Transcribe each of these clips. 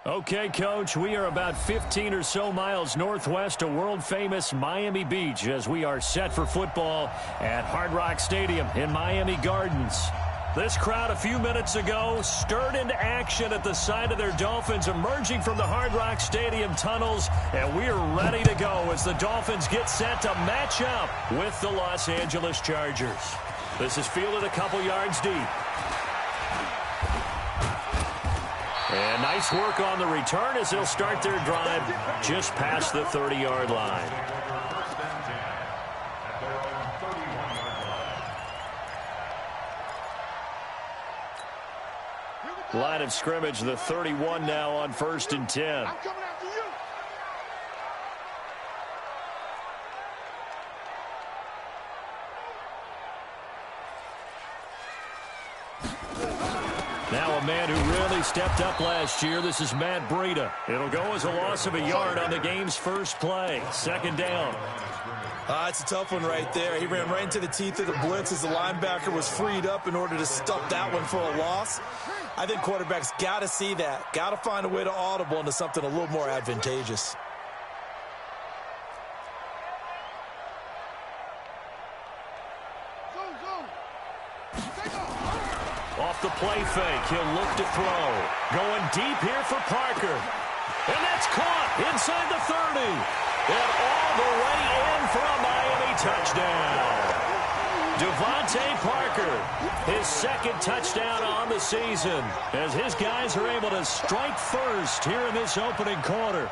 Okay, Coach, we are about 15 or so miles northwest of world-famous Miami Beach as we are set for football at Hard Rock Stadium in Miami Gardens. This crowd a few minutes ago stirred into action at the side of their Dolphins emerging from the Hard Rock Stadium tunnels, and we are ready to go as the Dolphins get set to match up with the Los Angeles Chargers. This is fielded a couple yards deep. And nice work on the return as they'll start their drive just past the 30-yard line. Line of scrimmage, the 31 now on 1st and 10. Now a man who really stepped up last year. This is Matt Breida. It'll go as a loss of a yard on the game's first play. 2nd down. It's a tough one right there. He ran right into the teeth of the blitz as the linebacker was freed up in order to stuff that one for a loss. I think quarterbacks got to see that. Got to find a way to audible into something a little more advantageous. Off the play fake, he'll look to throw. Going deep here for Parker. And that's caught inside the 30. And all the way in for a Miami touchdown. Devontae Parker, his 2nd touchdown on the season, as his guys are able to strike first here in this opening quarter.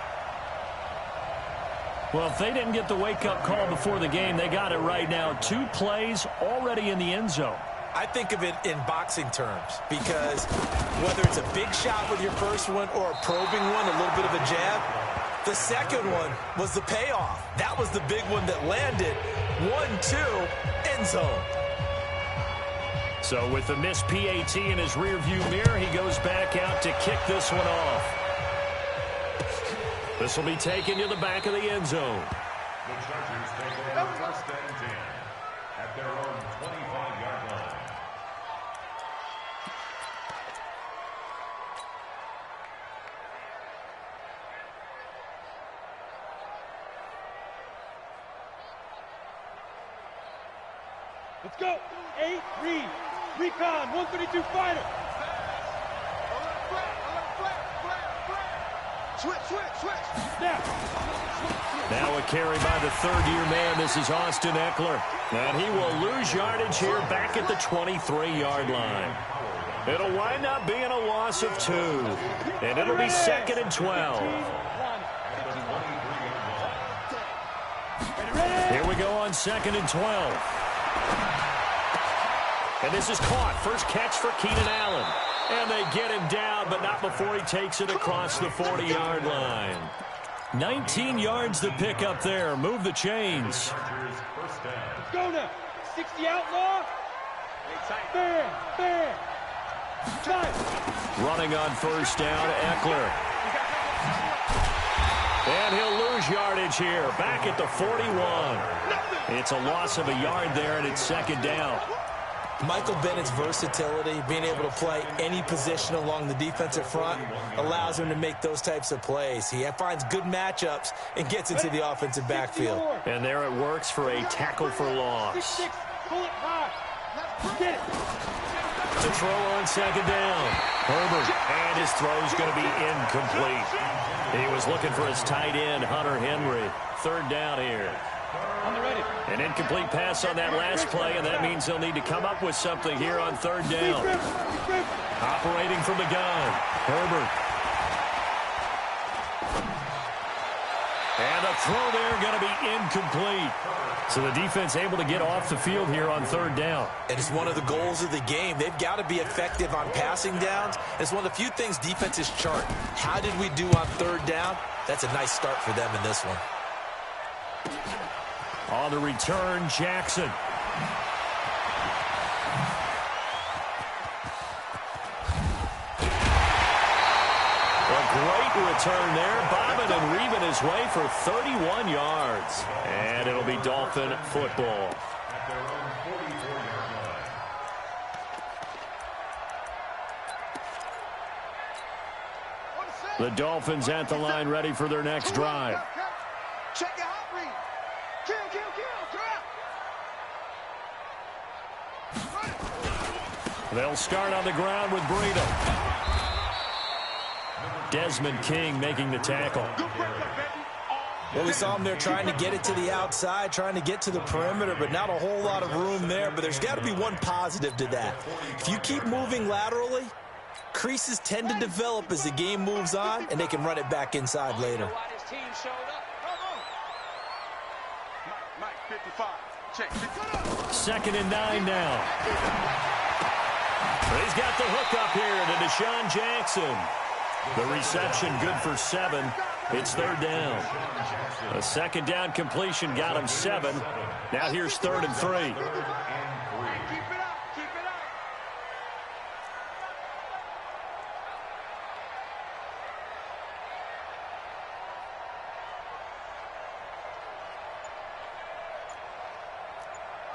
Well, if they didn't get the wake-up call before the game, they got it right now. 2 plays already in the end zone. I think of it in boxing terms because whether it's a big shot with your first one or a probing one, a little bit of a jab, the second one was the payoff. That was the big one that landed. 1-2, end zone. So with the missed PAT in his rearview mirror, he goes back out to kick this one off. This will be taken to the back of the end zone. The Chargers take over 1st and 10 at their own 25-yard line. Let's go. 8, read. Recon, 132 fighter. Switch. Snap. Now a carry by the 3rd-year man. This is Austin Eckler. And he will lose yardage here back at the 23-yard line. It'll wind up being a loss of 2. And it'll be 2nd and 12. Here we go on 2nd and 12. And this is caught. First catch for Keenan Allen. And they get him down, but not before he takes it across the 40-yard line. 19 yards to pick up there. Move the chains. Let's go now. 60 outlaw. Bam. Running on 1st down, Eckler. And he'll lose yardage here. Back at the 41. It's a loss of a yard there, and it's 2nd down. Michael Bennett's versatility, being able to play any position along the defensive front, allows him to make those types of plays. He finds good matchups and gets into the offensive backfield. And there it works for a tackle for loss. Pull it high. Get it. To throw on 2nd down. Herbert, and his throw's going to be incomplete. He was looking for his tight end, Hunter Henry. 3rd down here. An incomplete pass on that last play, and that means they'll need to come up with something here on 3rd down. Operating from the gun, Herbert. And the throw there going to be incomplete. So the defense able to get off the field here on 3rd down. And it's one of the goals of the game. They've got to be effective on passing downs. It's one of the few things defenses chart. How did we do on 3rd down? That's a nice start for them in this one. On the return, Jackson. A great return there. Bobbing and weaving his way for 31 yards. And it'll be Dolphin football. The Dolphins at the line ready for their next drive. Check your hot read. Kill. They'll start on the ground with Breida. Desmond King making the tackle. Well, we saw him there trying to get it to the outside, trying to get to the perimeter, but not a whole lot of room there. But there's got to be one positive to that. If you keep moving laterally, creases tend to develop as the game moves on, and they can run it back inside later. Mike, 55. Check. 2nd and 9 now. He's got the hook up here to Deshaun Jackson. The reception good for 7. It's 3rd down. A 2nd down completion got him 7. Now here's 3rd and 3. Keep it up.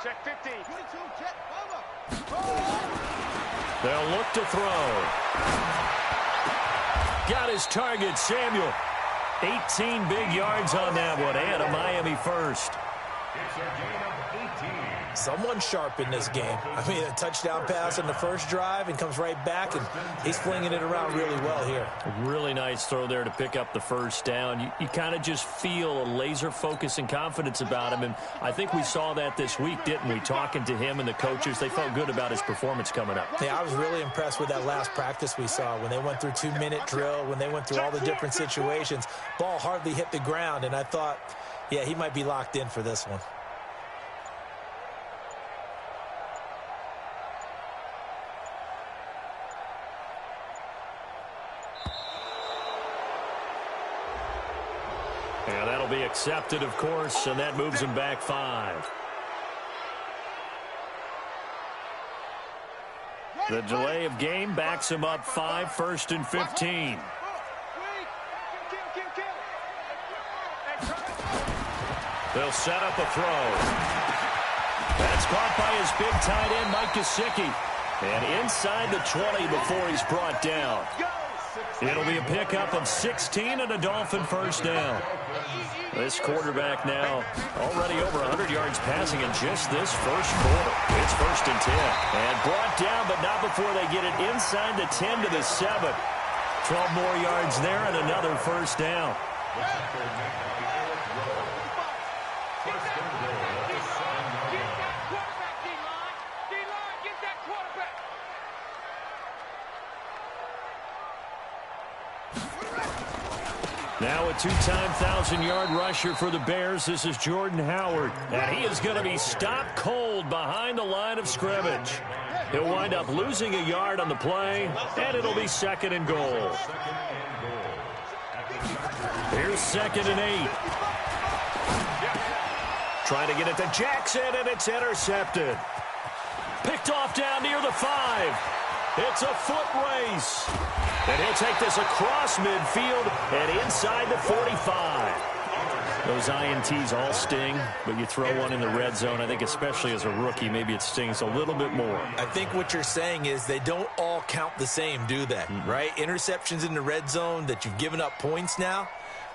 Check 50. 22, check, They'll look to throw. Got his target, Samuel. 18 big yards on that one, and a Miami first. It's a gain of 18. Someone sharp in this game. I mean, a touchdown pass on the first drive and comes right back, and he's flinging it around really well here. A really nice throw there to pick up the first down. You kind of just feel a laser focus and confidence about him, and I think we saw that this week, didn't we? Talking to him and the coaches, they felt good about his performance coming up. Yeah, I was really impressed with that last practice we saw when they went through 2-minute drill, when they went through all the different situations. Ball hardly hit the ground, and I thought, yeah, he might be locked in for this one. Yeah, that'll be accepted, of course, and that moves him back 5. The delay of game backs him up 5, 1st and 15. They'll set up a throw. That's caught by his big tight end, Mike Gesicki. And inside the 20 before he's brought down. It'll be a pickup of 16 and a Dolphin first down. This quarterback now already over 100 yards passing in just this first quarter. It's 1st and 10. And brought down, but not before they get it inside the 10 to the 7. 12 more yards there and another first down. Now a 2-time 1,000-yard rusher for the Bears. This is Jordan Howard. And he is going to be stopped cold behind the line of scrimmage. He'll wind up losing a yard on the play, and it'll be 2nd and goal. Here's 2nd and 8. Trying to get it to Jackson, and it's intercepted. Picked off down near the 5. It's a foot race. And he'll take this across midfield and inside the 45. Those INTs all sting, but you throw one in the red zone, I think especially as a rookie, maybe it stings a little bit more. I think what you're saying is they don't all count the same, do they? Right? Interceptions in the red zone that you've given up points now,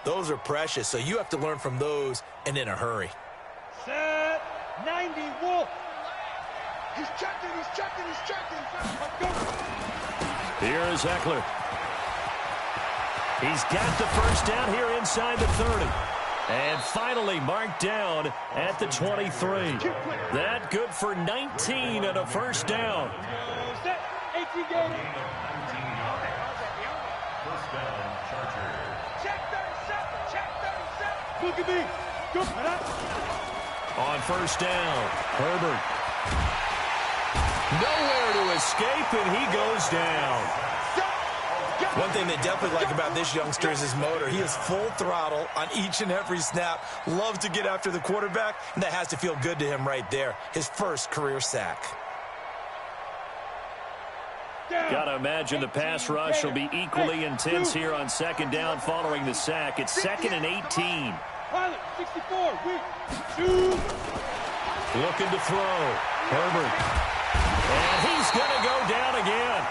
those are precious. So you have to learn from those and in a hurry. Set 90 Wolf. He's checking. Here is Eckler. He's got the first down here inside the 30. And finally marked down at the 23. That good for 19 and a first down. Set 18 game. First down, Chargers. Check 37. Look at me. Go. On first down, Herbert. Nowhere to escape, and he goes down. One thing they definitely like about this youngster is his motor. He is full throttle on each and every snap. Loves to get after the quarterback, and that has to feel good to him right there. His first career sack. Got to imagine the pass rush will be equally intense here on 2nd down following the sack. It's 2nd and 18. Pilot, 64, weak. 2. Looking to throw. Herbert. And he's going to go down again.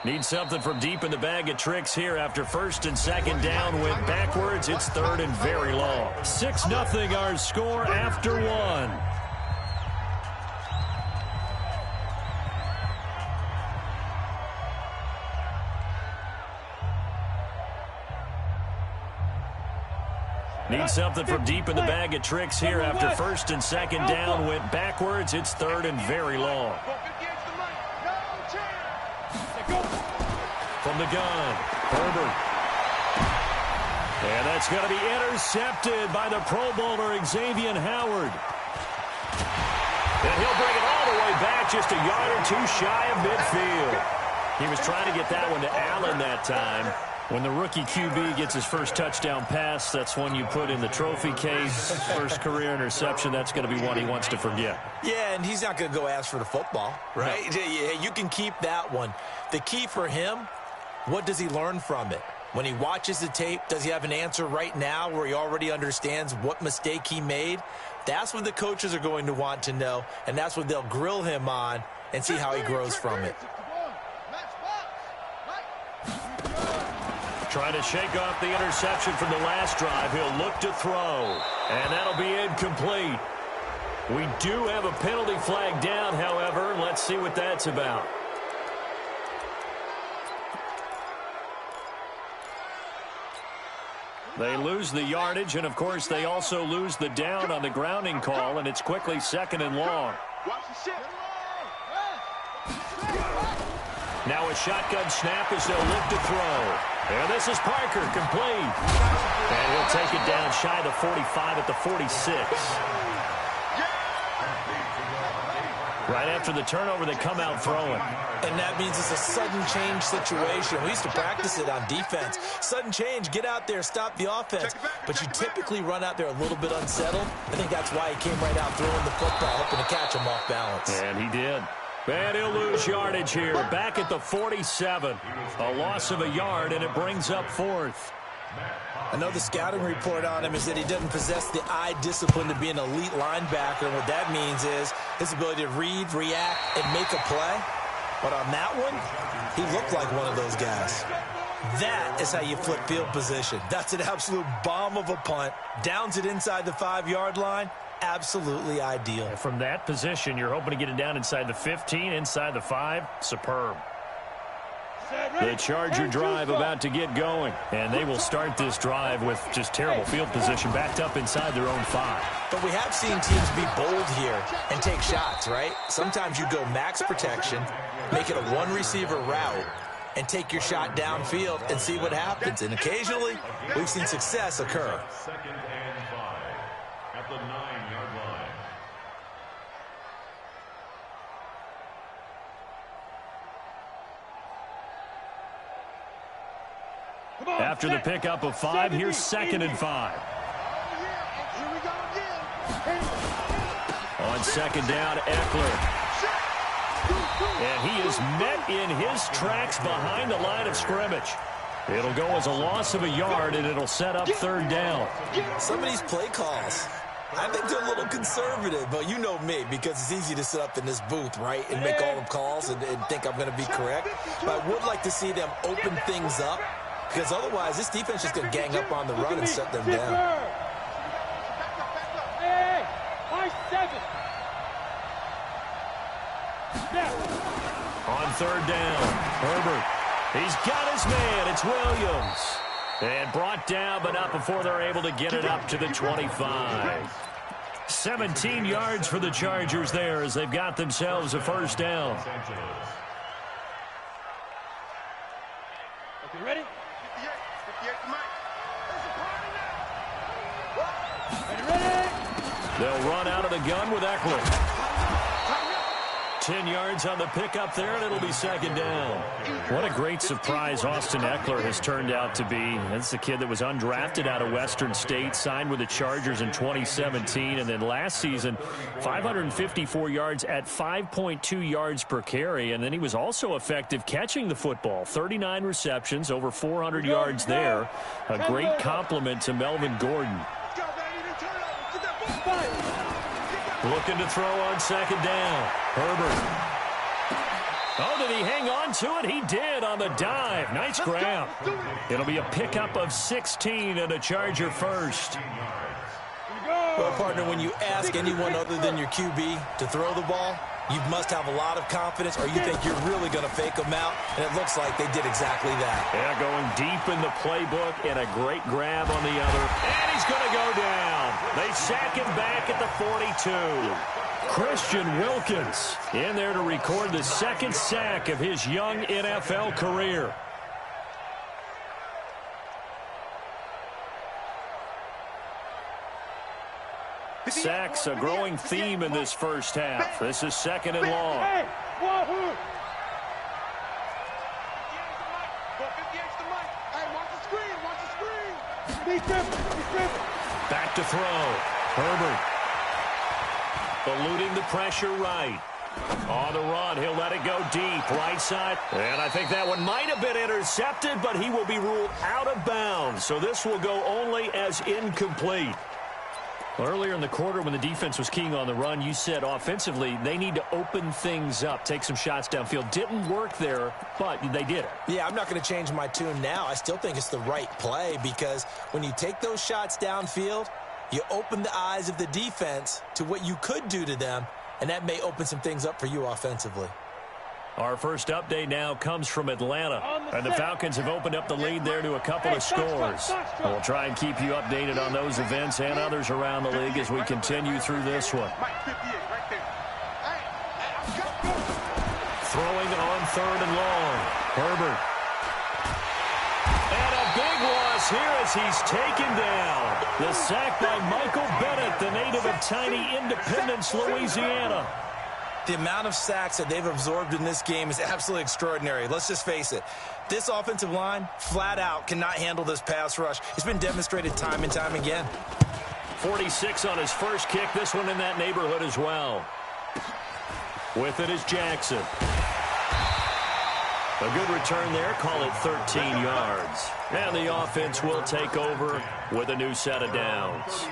Need something from deep in the bag of tricks here after first and second down went backwards. It's third and very long. 6-0 our score after one. Need something from deep in the bag of tricks here after first and second down went backwards. It's third and very long. From the gun, Herbert. And that's going to be intercepted by the Pro Bowler, Xavier Howard. And he'll bring it all the way back just a yard or two shy of midfield. He was trying to get that one to Allen that time. When the rookie QB gets his first touchdown pass, that's one you put in the trophy case. First career interception, that's going to be one he wants to forget. Yeah, and he's not going to go ask for the football, right? No. Yeah, you can keep that one. The key for him, what does he learn from it? When he watches the tape, does he have an answer right now where he already understands what mistake he made? That's what the coaches are going to want to know, and that's what they'll grill him on and see how he grows from it. Trying to shake off the interception from the last drive. He'll look to throw, and that'll be incomplete. We do have a penalty flag down, however. Let's see what that's about. They lose the yardage, and, of course, they also lose the down on the grounding call, and it's quickly second and long. Now a shotgun snap as they'll look to throw. And this is Parker, complete. And he'll take it down shy of the 45 at the 46. Right after the turnover, they come out throwing. And that means it's a sudden change situation. We used to practice it on defense. Sudden change, get out there, stop the offense. But you typically run out there a little bit unsettled. I think that's why he came right out throwing the football, hoping to catch him off balance. And he did. And he'll lose yardage here. Back at the 47. A loss of a yard, and it brings up fourth. I know the scouting report on him is that he doesn't possess the eye discipline to be an elite linebacker. And what that means is his ability to read, react, and make a play. But on that one, he looked like one of those guys. That is how you flip field position. That's an absolute bomb of a punt. Downs it inside the 5-yard line. Absolutely ideal. And from that position, you're hoping to get it down inside the 15, inside the 5. Superb. The Charger drive about to get going, and they will start this drive with just terrible field position backed up inside their own 5. But we have seen teams be bold here and take shots, right? Sometimes you go max protection, make it a one-receiver route, and take your shot downfield and see what happens. And occasionally, we've seen success occur. Second and 5 at the 9-yard line. After the pickup of 5, here's second and 5. On second down, Eckler. And he is met in his tracks behind the line of scrimmage. It'll go as a loss of a yard, and it'll set up third down. Some of these play calls, I think they're a little conservative, but you know me, because it's easy to sit up in this booth, right, and make all the calls and think I'm going to be correct. But I would like to see them open things up, because otherwise this defense is going to gang up on the run and shut them down. Hey, high 7. On third down, Herbert. He's got his man. It's Williams. And brought down, but not before they're able to get it up to the 25. 17 yards for the Chargers there as they've got themselves a first down. Okay, ready? Ready? They'll run out of the gun with Eckler. 10 yards on the pickup there, and it'll be second down. What a great surprise Austin Eckler has turned out to be. That's the kid that was undrafted out of Western State, signed with the Chargers in 2017, and then last season, 554 yards at 5.2 yards per carry, and then he was also effective catching the football. 39 receptions, over 400 yards there. A great compliment to Melvin Gordon. Looking to throw on second down. Herbert. Oh, did he hang on to it? He did on the dive. Nice grab. It'll be a pickup of 16 and a Charger first. Well, partner, when you ask anyone other than your QB to throw the ball, you must have a lot of confidence, or you think you're really going to fake them out, and it looks like they did exactly that. Yeah, going deep in the playbook and a great grab on the other. And he's going to go down. They sack him back at the 42. Christian Wilkins in there to record the second sack of his young NFL career. Sacks a growing theme in this first half. This is second and long. Back to throw. Herbert eluding the pressure right. On the run, he'll let it go deep, right side. And I think that one might have been intercepted, but he will be ruled out of bounds. So this will go only as incomplete. Earlier in the quarter when the defense was keying on the run, you said offensively they need to open things up, take some shots downfield. Didn't work there, but they did it. Yeah, I'm not going to change my tune now. I still think it's the right play because when you take those shots downfield, you open the eyes of the defense to what you could do to them, and that may open some things up for you offensively. Our first update now comes from Atlanta, and the Falcons have opened up the lead there to a couple of scores. We'll try and keep you updated on those events and others around the league as we continue through this one. Throwing on third and long. Herbert. And a big loss here as he's taken down. The sack by Michael Bennett, the native of tiny Independence, Louisiana. The amount of sacks that they've absorbed in this game is absolutely extraordinary. Let's just face it. This offensive line, flat out, cannot handle this pass rush. It's been demonstrated time and time again. 46 on his first kick. This one in that neighborhood as well. With it is Jackson. A good return there. Call it 13 yards. And the offense will take over with a new set of downs.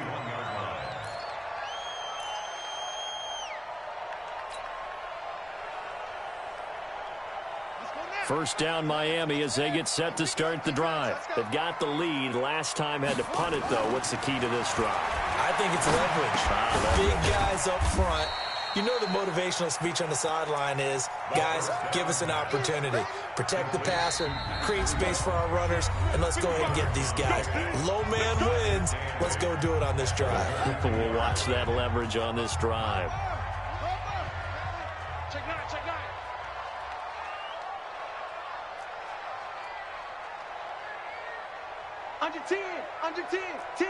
First down Miami as they get set to start the drive. They've got the lead. Last time had to punt it, though. What's the key to this drive? I think it's leverage. The big guys up front. You know the motivational speech on the sideline is, guys, give us an opportunity. Protect the passer, create space for our runners, and let's go ahead and get these guys. Low man wins. Let's go do it on this drive. We'll watch that leverage on this drive. Under 10, under 10, 10.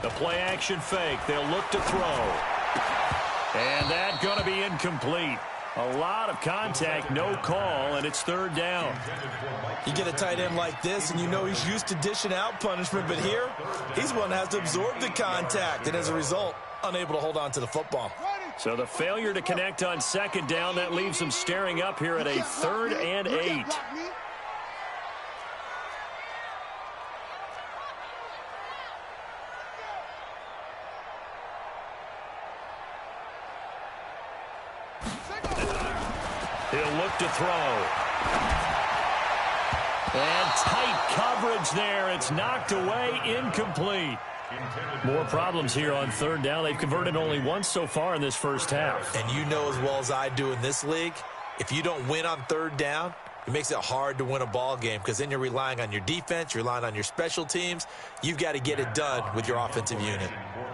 The play action fake. They'll look to throw. And that's going to be incomplete. A lot of contact, no call, and it's third down. You get a tight end like this, and you know he's used to dishing out punishment, but here, he's one that has to absorb the contact, and as a result, unable to hold on to the football. So the failure to connect on second down, that leaves him staring up here at a 3rd and 8. He'll look to throw. And tight coverage there. It's knocked away, incomplete. More problems here on third down. They've converted only once so far in this first half. And you know as well as I do in this league, if you don't win on third down, it makes it hard to win a ball game because then you're relying on your defense, you're relying on your special teams. You've got to get it done with your offensive unit.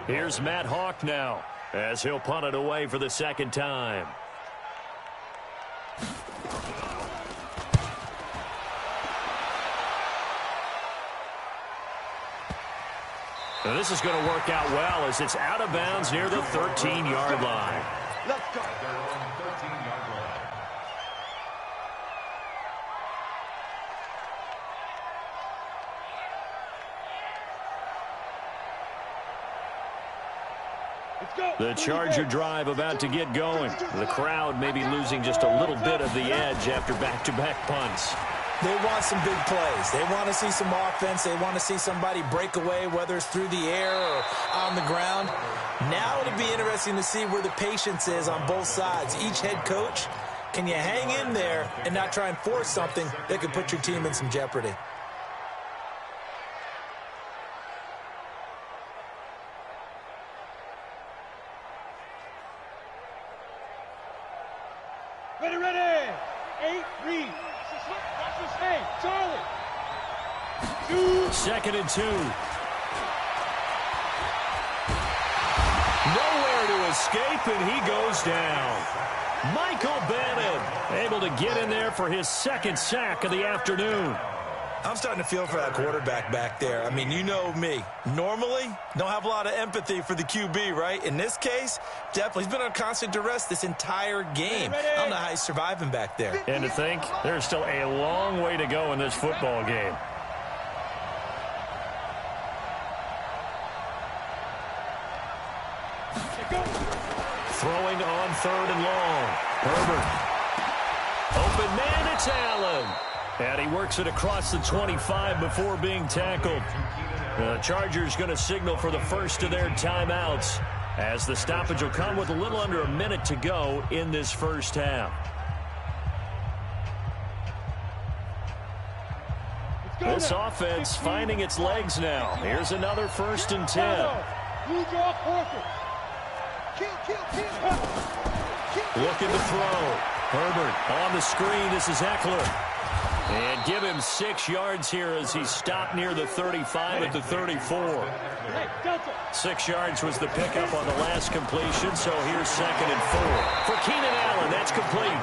Here's Matt Hawk now as he'll punt it away for the second time. Now this is going to work out well as it's out of bounds near the 13-yard line. Let's go. The Charger drive about to get going. The crowd may be losing just a little bit of the edge after back-to-back punts. They want some big plays. They want to see some offense. They want to see somebody break away, whether it's through the air or on the ground. Now it'll be interesting to see where the patience is on both sides. Each head coach, can you hang in there and not try and force something that could put your team in some jeopardy? Ready. 8, read. Watch this. Hey, Charlie. 2nd and 2. Nowhere to escape, and he goes down. Michael Bannon able to get in there for his 2nd sack of the afternoon. I'm starting to feel for that quarterback back there. I mean, you know me. Normally, don't have a lot of empathy for the QB, right? In this case, definitely. He's been on constant duress this entire game. I don't know how he's surviving back there. And to think, there's still a long way to go in this football game. Throwing on 3rd and long. Herbert. Open man, it's Allen. And he works it across the 25 before being tackled. The Chargers going to signal for the first of their timeouts, as the stoppage will come with a little under a minute to go in this first half. This offense finding its legs now. Here's another 1st and 10. Looking to throw. Herbert on the screen. This is Eckler. And give him 6 yards here as he's stopped near the 35 at the 34. 6 yards was the pickup on the last completion, so here's 2nd and 4. For Keenan Allen, that's complete.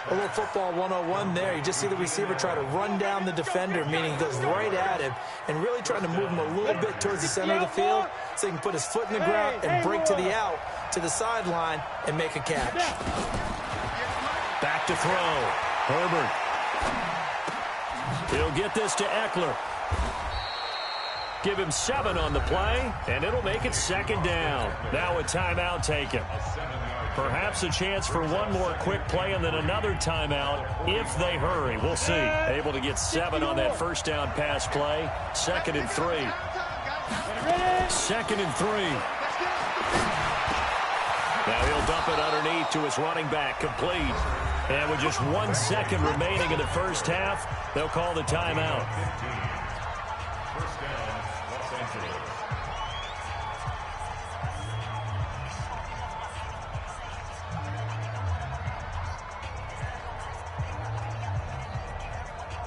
A little football 101 there. You just see the receiver try to run down the defender, meaning he goes right at him and really trying to move him a little bit towards the center of the field so he can put his foot in the ground and break to the out, to the sideline, and make a catch. Back to throw. Herbert. He'll get this to Eckler. Give him 7 on the play, and it'll make it 2nd down. Now a timeout taken. Perhaps a chance for one more quick play and then another timeout if they hurry. We'll see. Able to get 7 on that 1st down pass play. 2nd and 3. 2nd and 3. Now he'll dump it underneath to his running back, complete. And with just 1 second remaining in the first half, they'll call the timeout.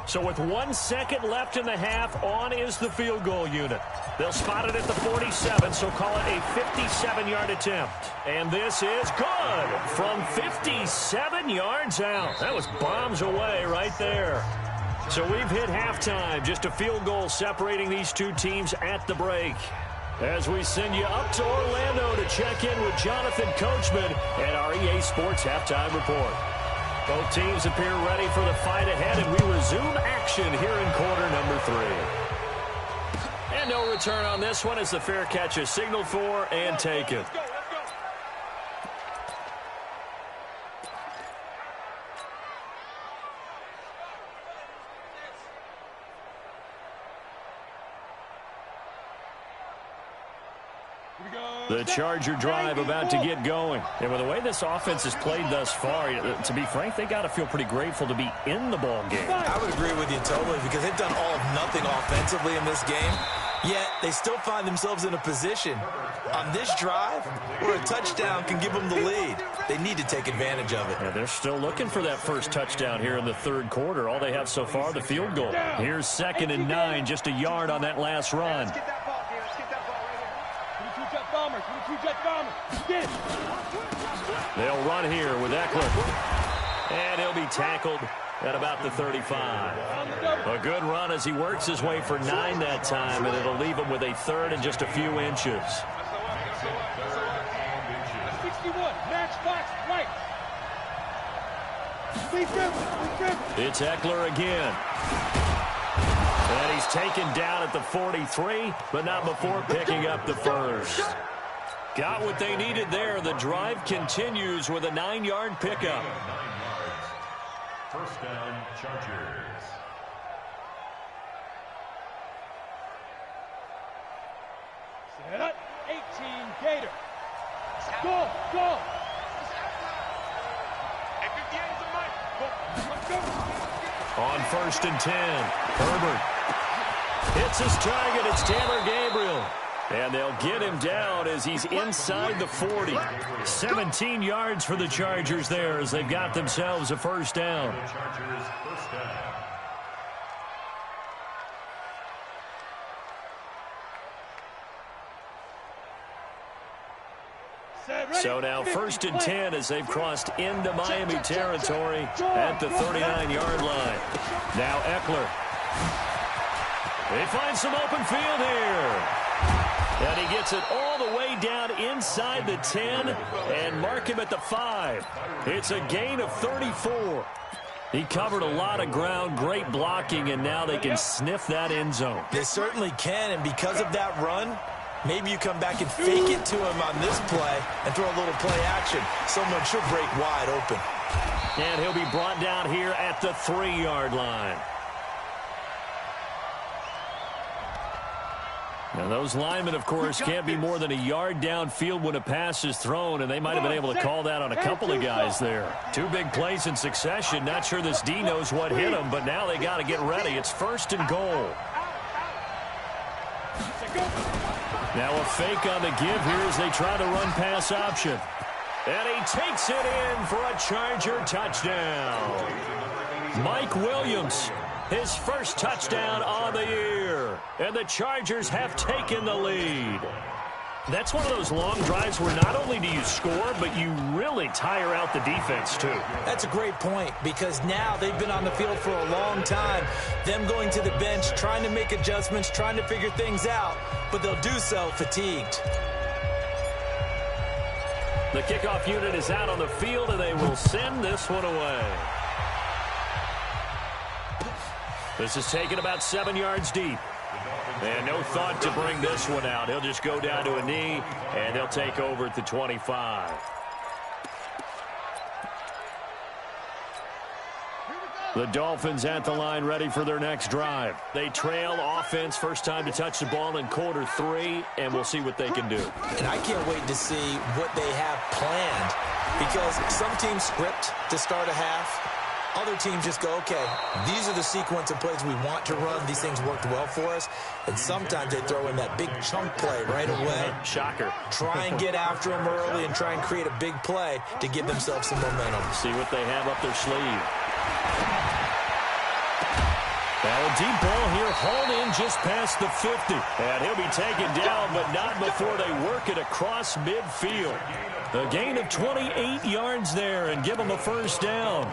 So with 1 second left in the half, on is the field goal unit. They'll spot it at the 47, so call it a 57-yard attempt. And this is good from 57 yards out. That was bombs away right there. So we've hit halftime, just a field goal separating these two teams at the break. As we send you up to Orlando to check in with Jonathan Coachman at our EA Sports Halftime Report. Both teams appear ready for the fight ahead, and we resume action here in quarter number 3. And no return on this one as the fair catch is signaled for and taken. The Charger drive about to get going. And with the way this offense has played thus far, to be frank, they got to feel pretty grateful to be in the ball game. I would agree with you totally because they've done all of nothing offensively in this game, yet they still find themselves in a position on this drive where a touchdown can give them the lead. They need to take advantage of it. Yeah, they're still looking for that first touchdown here in the third quarter. All they have so far, the field goal. Here's 2nd and 9, just a yard on that last run. They'll run here with Eckler. And he'll be tackled at about the 35. A good run as he works his way for 9 that time, and it'll leave him with a 3rd and just a few inches. 61, match box, right. It's Eckler again. And he's taken down at the 43, but not before picking up the first. Got what they needed there. The drive continues with a 9-yard pickup. 9 yards. First down, Chargers. Set up. 18 Gator. Go, go. On 1st and 10, Herbert hits his target. It's Taylor Gabriel. And they'll get him down as he's inside the 40. 17 yards for the Chargers there as they've got themselves a first down. Chargers first down. So now 1st and 10 as they've crossed into Miami territory at the 39-yard line. Now Eckler. They find some open field here. And he gets it all the way down inside the 10 and mark him at the 5. It's a gain of 34. He covered a lot of ground, great blocking, and now they can sniff that end zone. They certainly can, and because of that run, maybe you come back and fake it to him on this play and throw a little play action. Someone should break wide open. And he'll be brought down here at the 3-yard line. Now, those linemen, of course, can't be more than a yard downfield when a pass is thrown, and they might have been able to call that on a couple of guys there. 2 big plays in succession. Not sure this D knows what hit him, but now they got to get ready. It's 1st and goal. Now a fake on the give here as they try to run pass option. And he takes it in for a Charger touchdown. Mike Williams, his first touchdown on the year. And the Chargers have taken the lead. That's one of those long drives where not only do you score, but you really tire out the defense too. That's a great point because now they've been on the field for a long time. Them going to the bench, trying to make adjustments, trying to figure things out, but they'll do so fatigued. The kickoff unit is out on the field, and they will send this one away. This is taken about 7 yards deep. And no thought to bring this one out. He'll just go down to a knee, and they'll take over at the 25. The Dolphins at the line ready for their next drive. They trail offense, first time to touch the ball in quarter 3, and we'll see what they can do. And I can't wait to see what they have planned because some teams script to start a half. Other teams just go, okay, these are the sequence of plays we want to run. These things worked well for us. And sometimes they throw in that big chunk play right away. Shocker. Try and get after them early and try and create a big play to give themselves some momentum. See what they have up their sleeve. Now a deep ball here, hauled in just past the 50. And he'll be taken down, but not before they work it across midfield. A gain of 28 yards there and give them a first down.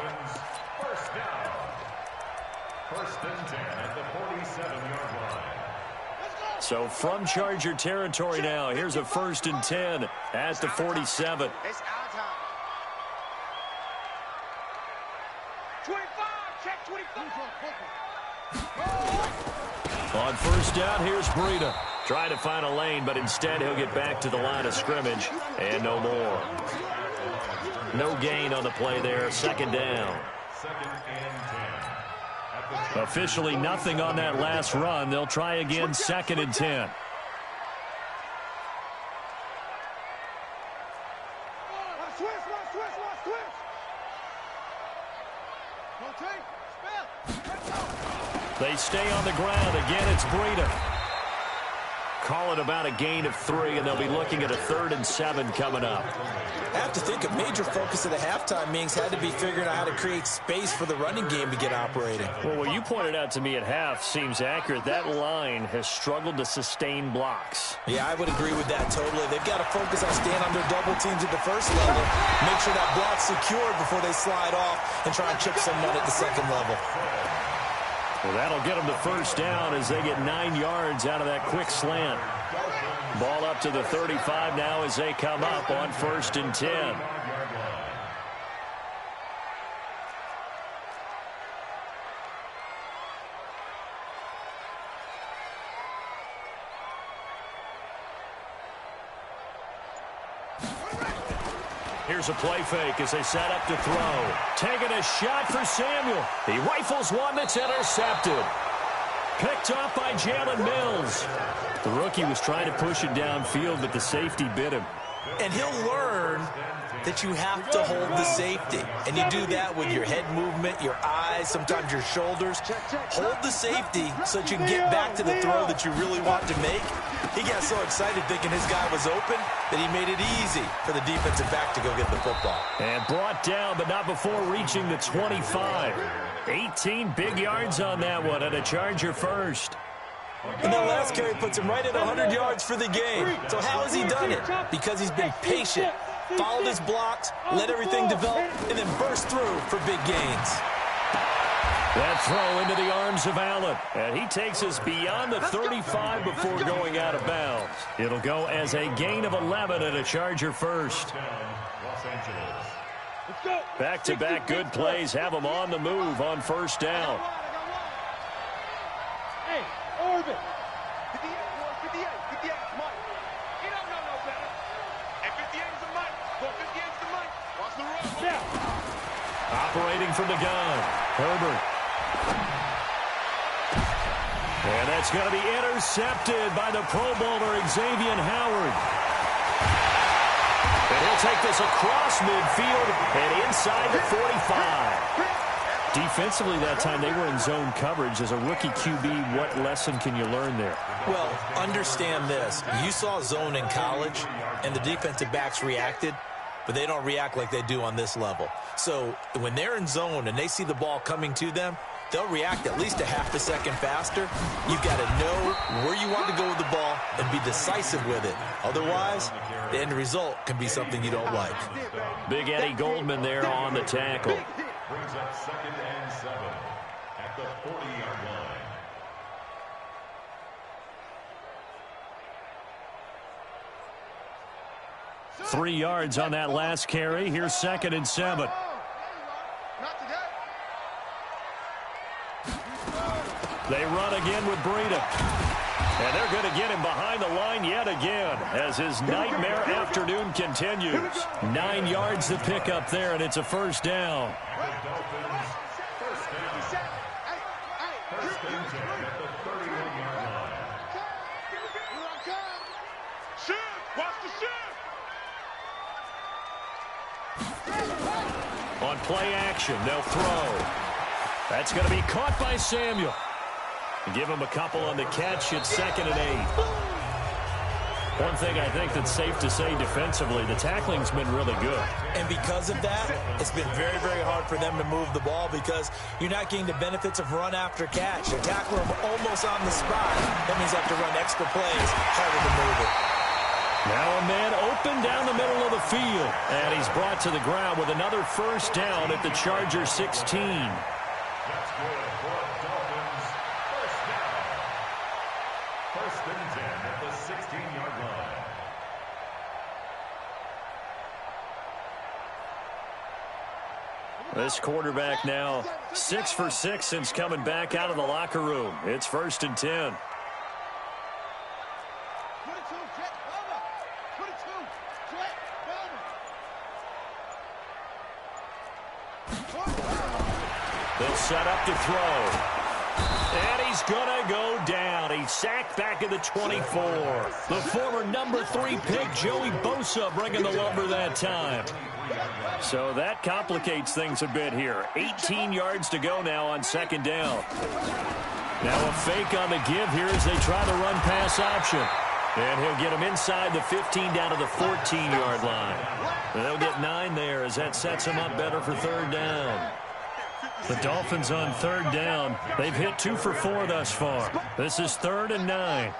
First and 10 at the 47-yard line. So from Charger territory now, here's a 1st and 10 at the 47. It's our time. 25, check 25. On first down, here's Breida. Trying to find a lane, but instead he'll get back to the line of scrimmage, and no more. No gain on the play there, 2nd down. 2nd and 10. Officially nothing on that last run. They'll try again, 2nd and 10. They stay on the ground. Again, it's Breida. Call it about a gain of 3, and they'll be looking at a 3rd and 7 coming up. I have to think a major focus of the halftime meetings had to be figuring out how to create space for the running game to get operating. Well, what you pointed out to me at half seems accurate. That line has struggled to sustain blocks. Yeah, I would agree with that totally. They've got to focus on staying under double teams at the first level, make sure that block's secured before they slide off and try and chip someone at the 2nd level. Well, that'll get them to first down as they get 9 yards out of that quick slant. Ball up to the 35 now as they come up on 1st and 10. Here's a play fake as they set up to throw. Taking a shot for Samuel. He rifles one that's intercepted. Picked off by Jalen Mills. The rookie was trying to push it downfield, but the safety bit him. And he'll learn that you have to hold the safety. And you do that with your head movement, your eyes, sometimes your shoulders. Hold the safety so that you can get back to the throw that you really want to make. He got so excited thinking his guy was open that he made it easy for the defensive back to go get the football. And brought down, but not before reaching the 25. 18 big yards on that one, and a Charger first. And that last carry puts him right at 100 yards for the game. So how has he done it? Because he's been patient, followed his blocks, let everything develop, and then burst through for big gains. That throw into the arms of Allen. And he takes us beyond the 35 before going out of bounds. It'll go as a gain of 11 and a Charger first. Back-to-back good plays have them on the move on first down. Hey, Orbit. 58, 58, Mike. He don't know no better. And 58 is the Mike. 58 is the Mike. Watch the run. Yeah. Operating from the gun, Herbert. And that's going to be intercepted by the Pro Bowler, Xavier Howard. And he'll take this across midfield and inside the 45. Defensively that time, they were in zone coverage. As a rookie QB, what lesson can you learn there? Well, understand this. You saw zone in college, and the defensive backs reacted, but they don't react like they do on this level. So when they're in zone and they see the ball coming to them, they'll react at least a half a second faster. You've got to know where you want to go with the ball and be decisive with it. Otherwise, the end result can be something you don't like. Big Eddie Goldman there on the tackle. Brings up 2nd and 7 at the 40-yard line. Three yards on that last carry. Here's 2nd and 7. They run again with Breida. And they're going to get him behind the line yet again as his nightmare afternoon continues. 9 yards to pick up there, and it's a first down. The Dolphins, first and 10 at the 31-yard line. Shoot! Watch the shoot! On play action, they'll throw. That's going to be caught by Samuel. Give him a couple on the catch. It's 2nd and 8. One thing I think that's safe to say defensively, the tackling's been really good. And because of that, it's been very, very hard for them to move the ball because you're not getting the benefits of run after catch. You're tackling them almost on the spot. That means you have to run extra plays, harder to move it. Now a man open down the middle of the field. And he's brought to the ground with another first down at the Charger 16. That's good for Dolphins. First down. First and 10 at the 16-yard line. This quarterback now 6 for 6 since coming back out of the locker room. It's 1st and 10. They'll set up to throw. And he's going to go down. He's sacked back at the 24. The former number 3 pick, Joey Bosa, bringing the lumber that time. So that complicates things a bit here. 18 yards to go now on 2nd down. Now a fake on the give here as they try the run-pass option. And he'll get him inside the 15 down to the 14-yard line. And they'll get 9 there as that sets him up better for 3rd down. The Dolphins on 3rd down. They've hit 2 for 4 thus far. This is 3rd and 9.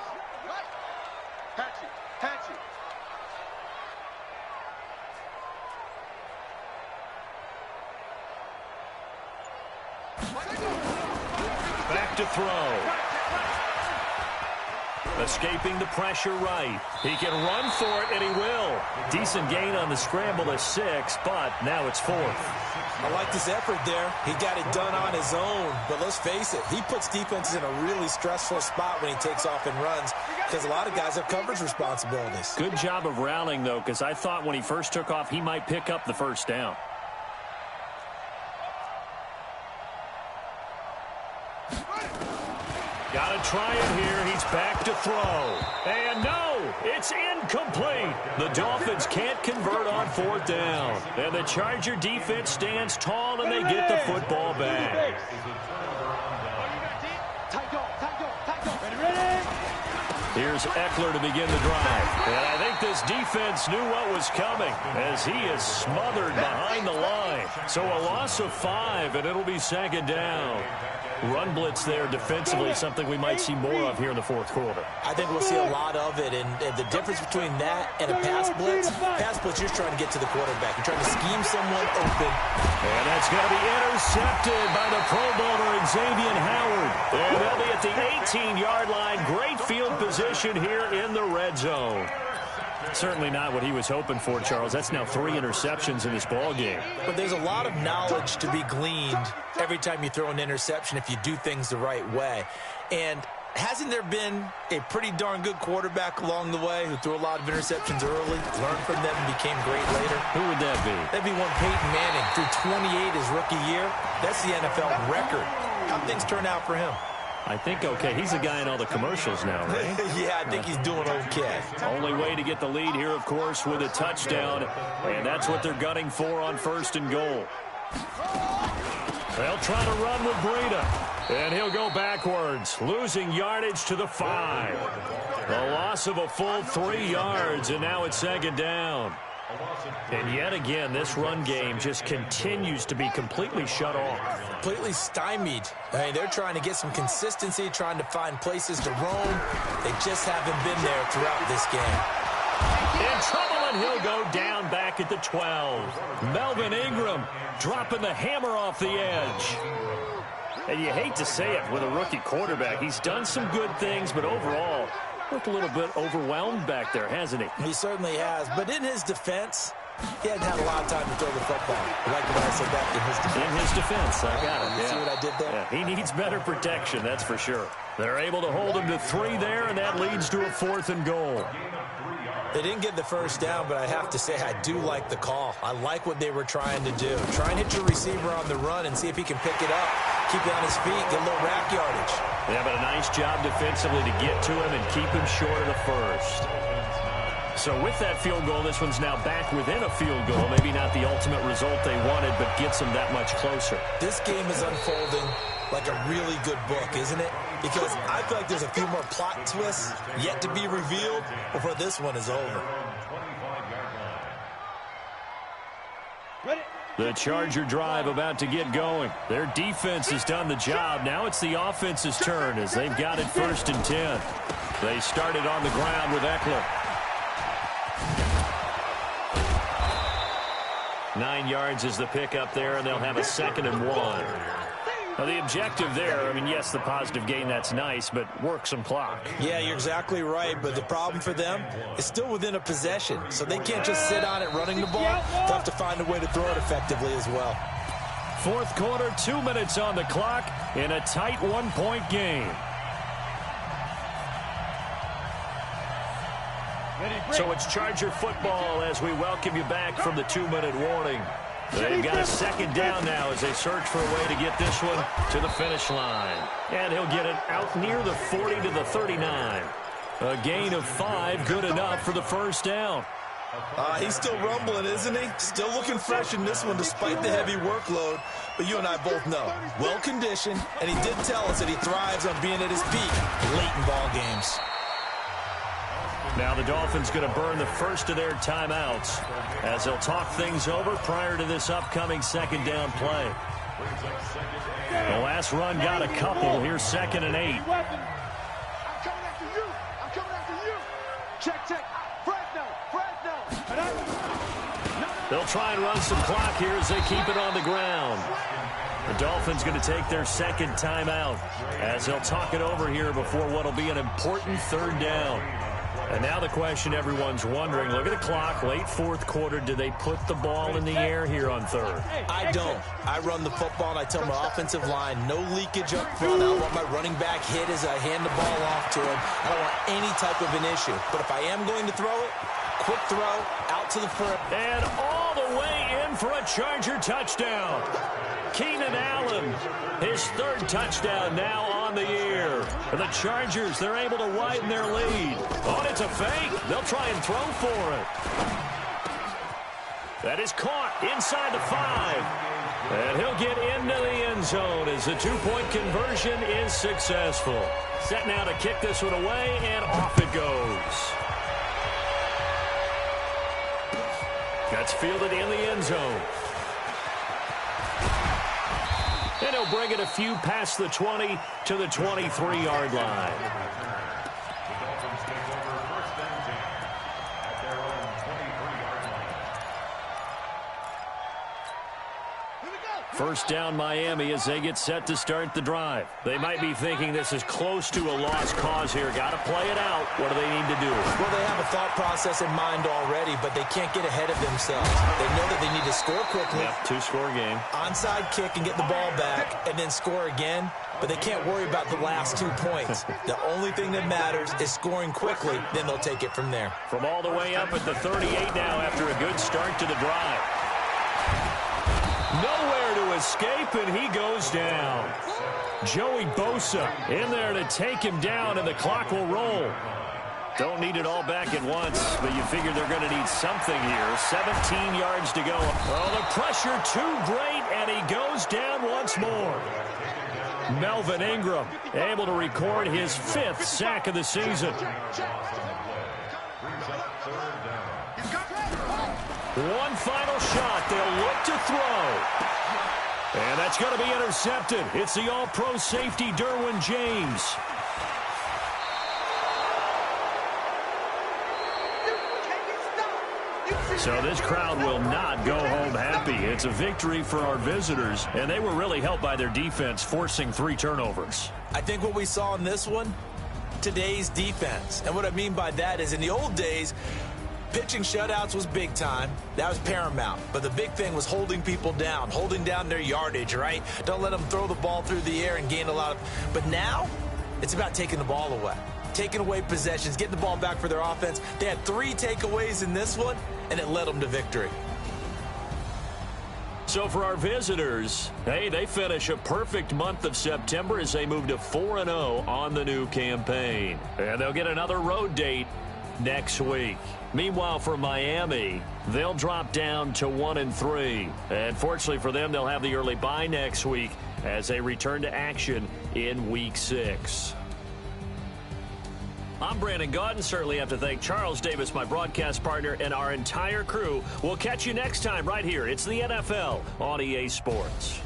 Back to throw. Escaping the pressure right. He can run for it, and he will. Decent gain on the scramble to 6, but now it's 4th. I like his effort there. He got it done on his own. But let's face it, he puts defenses in a really stressful spot when he takes off and runs. because a lot of guys have coverage responsibilities. Good job of rallying, though, because I thought when he first took off, he might pick up the first down. Got to try it here. He's back to throw. And no, it's incomplete. The Dolphins can't convert on fourth down. And the Charger defense stands tall, and they get the football back. Here's Eckler to begin the drive. And I think this defense knew what was coming as he is smothered behind the line. So a loss of 5, and it'll be second down. Run blitz there defensively, something we might see more of here in the fourth quarter. I think we'll see a lot of it, and the difference between that and a pass blitz, you're just trying to get to the quarterback. You're trying to scheme someone open. And that's going to be intercepted by the Pro Bowler Xavier Howard. And they'll be at the 18-yard line. Great field position here in the red zone. Certainly not what he was hoping for, Charles. That's now 3 interceptions in this ball game. But there's a lot of knowledge to be gleaned every time you throw an interception if you do things the right way. And hasn't there been a pretty darn good quarterback along the way who threw a lot of interceptions early, learned from them, and became great later? Who would that be? That'd be one Peyton Manning. Threw 28 his rookie year. That's the NFL record. How'd things turn out for him? I think okay. He's the guy in all the commercials now, right? Yeah, I think he's doing okay. Only way to get the lead here, of course, with a touchdown. And that's what they're gunning for on first and goal. They'll try to run with Breida. And he'll go backwards, losing yardage to the 5. A loss of a full 3 yards, and now it's second down. And yet again, this run game just continues to be completely shut off. Completely stymied. I mean, they're trying to get some consistency, trying to find places to roam. They just haven't been there throughout this game. In trouble, and he'll go down back at the 12. Melvin Ingram dropping the hammer off the edge. And you hate to say it with a rookie quarterback. He's done some good things, but overall, looked a little bit overwhelmed back there, hasn't he? He certainly has. But in his defense, he hadn't had a lot of time to throw the football. I like the way I said that, in his defense. In his defense, I got it. You see what I did there? Yeah, he needs better protection, that's for sure. They're able to hold him to 3 there, and that leads to a 4th and goal. They didn't get the first down, but I have to say I do like the call. I like what they were trying to do. Try and hit your receiver on the run and see if he can pick it up. Keep it on his feet, get a little rack yardage. Yeah, but a nice job defensively to get to him and keep him short of the first. So with that field goal, this one's now back within a field goal. Maybe not the ultimate result they wanted, but gets them that much closer. This game is unfolding like a really good book, isn't it? Because I feel like there's a few more plot twists yet to be revealed before this one is over. The Charger drive about to get going. Their defense has done the job. Now it's the offense's turn as they've got it 1st and 10. They started on the ground with Eckler. 9 yards is the pickup there, and they'll have a 2nd and 1. Now, the objective there, I mean, yes, the positive gain, that's nice, but work some clock. Yeah, you're exactly right, but the problem for them is still within a possession, so they can't just sit on it running the ball. They'll have to find a way to throw it effectively as well. 4th quarter, 2 minutes on the clock in a tight 1-point game. So it's Charger football as we welcome you back from the 2-minute warning. They've got a 2nd down now as they search for a way to get this one to the finish line. And he'll get it out near the 40 to the 39. A gain of 5, good enough for the first down. He's still rumbling, isn't he? Still looking fresh in this one despite the heavy workload. But you and I both know, well-conditioned, and he did tell us that he thrives on being at his peak late in ball games. Now the Dolphins going to burn the first of their timeouts as they'll talk things over prior to this upcoming 2nd down play. The last run got a couple. Here's 2nd and 8. I'm coming after you. I'm coming after you. Check, check. Fresno. They'll try and run some clock here as they keep it on the ground. The Dolphins going to take their 2nd timeout as they'll talk it over here before what will be an important 3rd down. And now the question everyone's wondering, look at the clock, late fourth quarter, do they put the ball in the air here on third? I don't. I run the football, and I tell my offensive line, no leakage up front. I don't want my running back hit as I hand the ball off to him. I don't want any type of an issue. But if I am going to throw it, quick throw, out to the front. And all the way in for a Charger touchdown. Keenan Allen, his third touchdown now on the year. And the Chargers, they're able to widen their lead. Oh, it's a fake. They'll try and throw for it. That is caught inside the 5. And he'll get into the end zone as the two-point conversion is successful. Set now to kick this one away, and off it goes. That's fielded in the end zone. And he'll bring it a few past the 20 to the 23-yard line. The Dolphins take over first and 10 at their own 23-yard line. First down Miami as they get set to start the drive. They might be thinking this is close to a lost cause here. Got to play it out. What do they need to do? Well, they have a thought process in mind already, but they can't get ahead of themselves. They know that they need to score quickly. Yep, two-score game. Onside kick and get the ball back and then score again, but they can't worry about the last 2 points. The only thing that matters is scoring quickly, then they'll take it from there. From all the way up at the 38 now after a good start to the drive. Nowhere to escape, and he goes down. Joey Bosa in there to take him down, and the clock will roll. Don't need it all back at once, but you figure they're going to need something here. 17 yards to go. Oh, the pressure too great, and he goes down once more. Melvin Ingram able to record his 5th sack of the season. One final shot. They'll look to throw. And that's going to be intercepted. It's the all-pro safety, Derwin James. So this crowd will not go home happy. It's a victory for our visitors, and they were really helped by their defense, forcing 3 turnovers. I think what we saw in this one, today's defense. And what I mean by that is in the old days, pitching shutouts was big time. That was paramount. But the big thing was holding people down, holding down their yardage, right? Don't let them throw the ball through the air and gain a lot of... But now, it's about taking the ball away. Taking away possessions, getting the ball back for their offense. They had 3 takeaways in this one, and it led them to victory. So for our visitors, hey, they finish a perfect month of September as they move to 4-0 on the new campaign. And they'll get another road date next week. Meanwhile, for Miami, they'll drop down to 1-3. And fortunately for them, they'll have the early bye next week as they return to action in Week 6. I'm Brandon Gaudin. Certainly have to thank Charles Davis, my broadcast partner, and our entire crew. We'll catch you next time right here. It's the NFL on EA Sports.